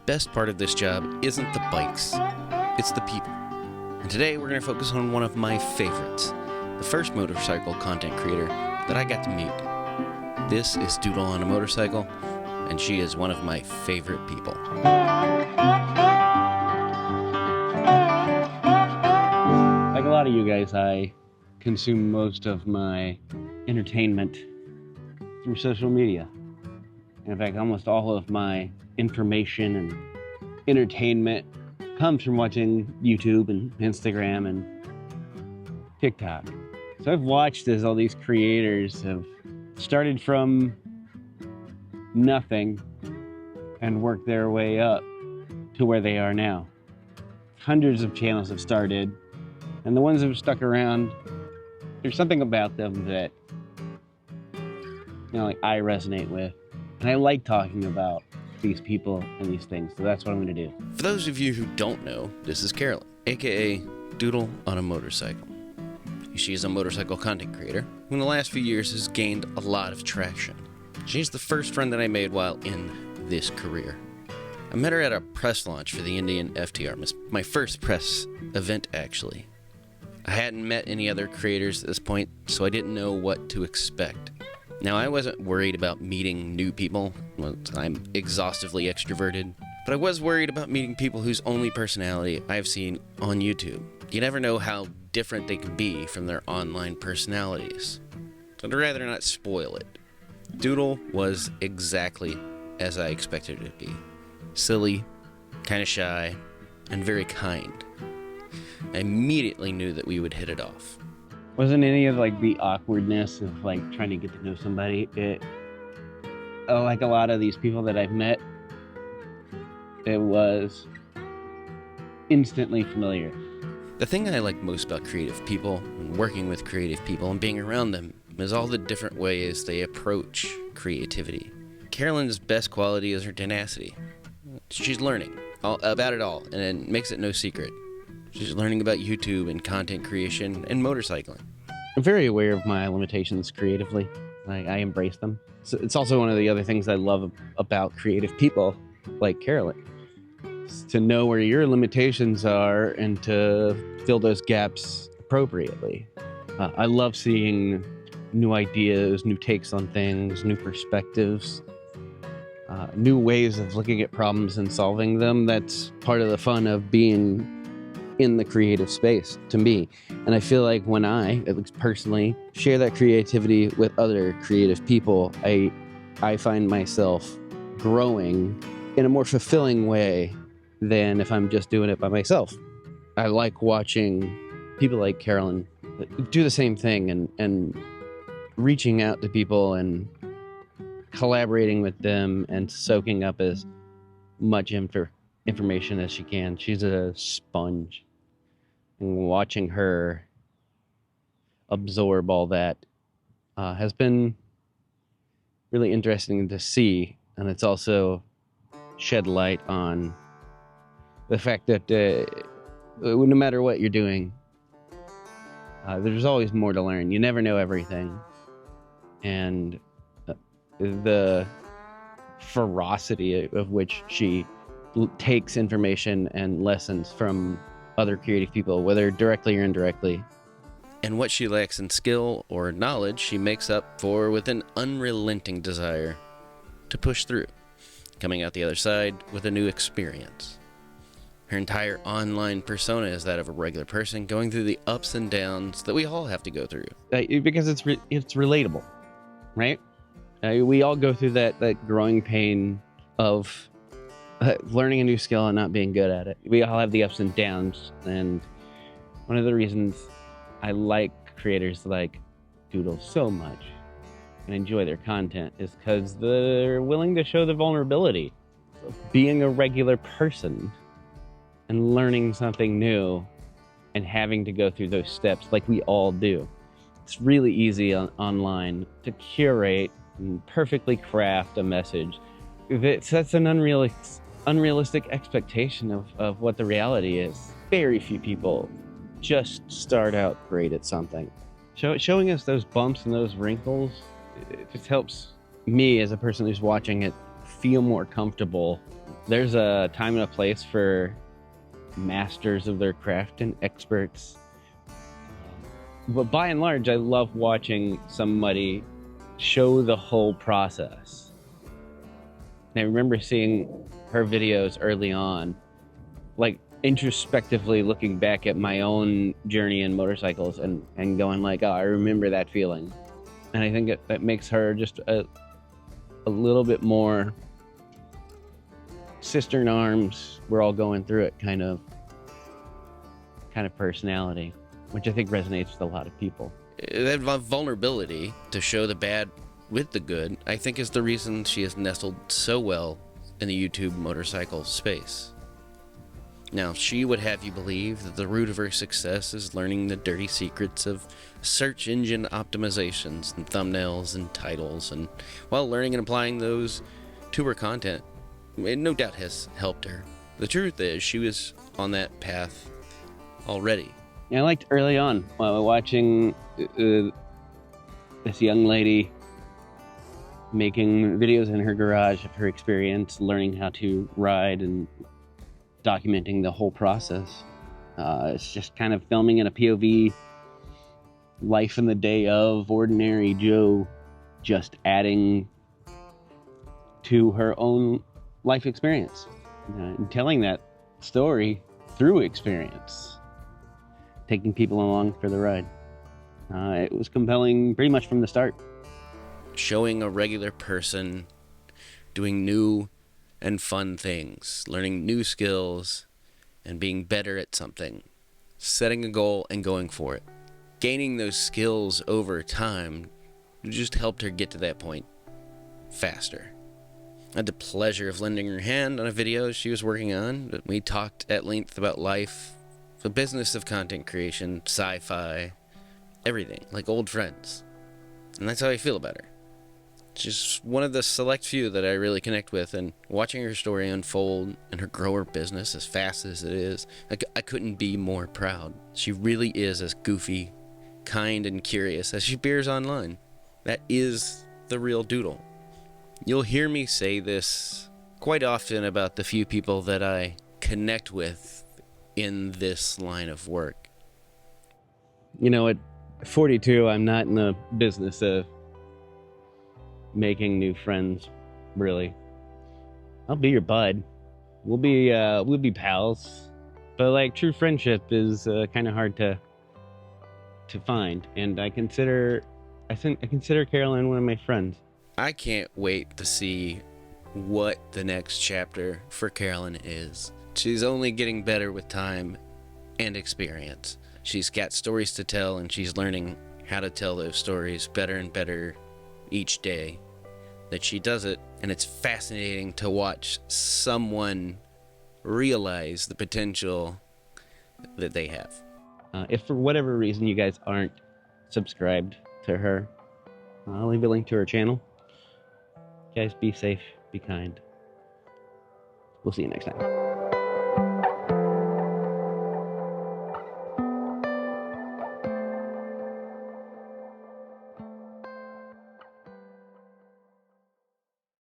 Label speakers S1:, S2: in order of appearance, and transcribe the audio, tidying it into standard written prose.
S1: best part of this job isn't the bikes, it's the people. And today we're going to focus on one of my favorites, the first motorcycle content creator that I got to meet. This is Doodle on a motorcycle, and she is one of my favorite people.
S2: Like a lot of you guys, I consume most of my entertainment through social media. In fact, almost all of my information and entertainment comes from watching YouTube and Instagram and TikTok. So I've watched as all these creators have started from nothing and worked their way up to where they are now. Hundreds of channels have started, and the ones that have stuck around, there's something about them that, I resonate with. And I like talking about these people and these things, so that's what I'm going to do.
S1: For those of you who don't know, this is Carolyn, aka Doodle on a motorcycle. She is a motorcycle content creator who in the last few years has gained a lot of traction. She's the first friend that I made while in this career. I met her at a press launch for the Indian FTR, my first press event actually. I hadn't met any other creators at this point, so I didn't know what to expect. Now, I wasn't worried about meeting new people. Well, I'm exhaustively extroverted. But I was worried about meeting people whose only personality I've seen on YouTube. You never know how different they can be from their online personalities. So I'd rather not spoil it. Doodle was exactly as I expected her to be. Silly, kind of shy, and very kind. I immediately knew that we would hit it off.
S2: Wasn't any of the awkwardness of trying to get to know somebody. Like a lot of these people that I've met, it was instantly familiar.
S1: The thing I like most about creative people and working with creative people and being around them is all the different ways they approach creativity. Carolyn's best quality is her tenacity. She's learning about it all, and it makes it no secret. She's learning about YouTube and content creation and motorcycling.
S2: I'm very aware of my limitations creatively. I embrace them. So it's also one of the other things I love about creative people like Carolyn. Is to know where your limitations are and to fill those gaps appropriately. I love seeing new ideas, new takes on things, new perspectives, new ways of looking at problems and solving them. That's part of the fun of being in the creative space to me. And I feel like when I, at least personally, share that creativity with other creative people, I find myself growing in a more fulfilling way than if I'm just doing it by myself. I like watching people like Carolyn do the same thing and reaching out to people and collaborating with them and soaking up as much information as she can. She's a sponge. And watching her absorb all that has been really interesting to see. And it's also shed light on the fact that no matter what you're doing, there's always more to learn. You never know everything. And the ferocity of which she takes information and lessons from other creative people, whether directly or indirectly.
S1: And what she lacks in skill or knowledge, she makes up for with an unrelenting desire to push through, coming out the other side with a new experience. Her entire online persona is that of a regular person going through the ups and downs that we all have to go through.
S2: Because it's relatable, right? We all go through that growing pain of learning a new skill and not being good at it. We all have the ups and downs, and one of the reasons I like creators like Doodle so much and enjoy their content is because they're willing to show the vulnerability of being a regular person and learning something new and having to go through those steps like we all do. It's really easy online to curate and perfectly craft a message that sets an unrealistic expectation of what the reality is. Very few people just start out great at something. Showing us those bumps and those wrinkles, it just helps me as a person who's watching it feel more comfortable. There's a time and a place for masters of their craft and experts. But by and large, I love watching somebody show the whole process. And I remember seeing her videos early on, like introspectively looking back at my own journey in motorcycles and going like, oh, I remember that feeling. And I think that makes her just a little bit more sister in arms, we're all going through it kind of personality, which I think resonates with a lot of people.
S1: That vulnerability to show the bad with the good, I think, is the reason she has nestled so well in the YouTube motorcycle space. Now, she would have you believe that the root of her success is learning the dirty secrets of search engine optimizations and thumbnails and titles, and while learning and applying those to her content, it no doubt has helped her. The truth is, she was on that path already.
S2: I liked early on watching this young lady making videos in her garage of her experience, learning how to ride and documenting the whole process. It's just kind of filming in a POV, life in the day of ordinary Joe, just adding to her own life experience, and telling that story through experience, taking people along for the ride. It was compelling pretty much from the start.
S1: Showing a regular person doing new and fun things, learning new skills, and being better at something, setting a goal and going for it. Gaining those skills over time just helped her get to that point faster. I had the pleasure of lending her hand on a video she was working on. We talked at length about life, the business of content creation, sci-fi, everything, like old friends. And that's how I feel about her. She's one of the select few that I really connect with, and watching her story unfold and her grow her business as fast as it is, I couldn't be more proud. She really is as goofy, kind, and curious as she appears online. That is the real Doodle. You'll hear me say this quite often about the few people that I connect with in this line of work.
S2: You know, at 42, I'm not in the business of making new friends, really. I'll be your bud. We'll be pals. But like, true friendship is kind of hard to find, and I consider Carolyn one of my friends.
S1: I can't wait to see what the next chapter for Carolyn is. She's only getting better with time and experience. She's got stories to tell, and she's learning how to tell those stories better and better each day that she does it. And it's fascinating to watch someone realize the potential that they have.
S2: If for whatever reason you guys aren't subscribed to her, I'll leave a link to her channel. Guys, be safe, be kind. We'll see you next time.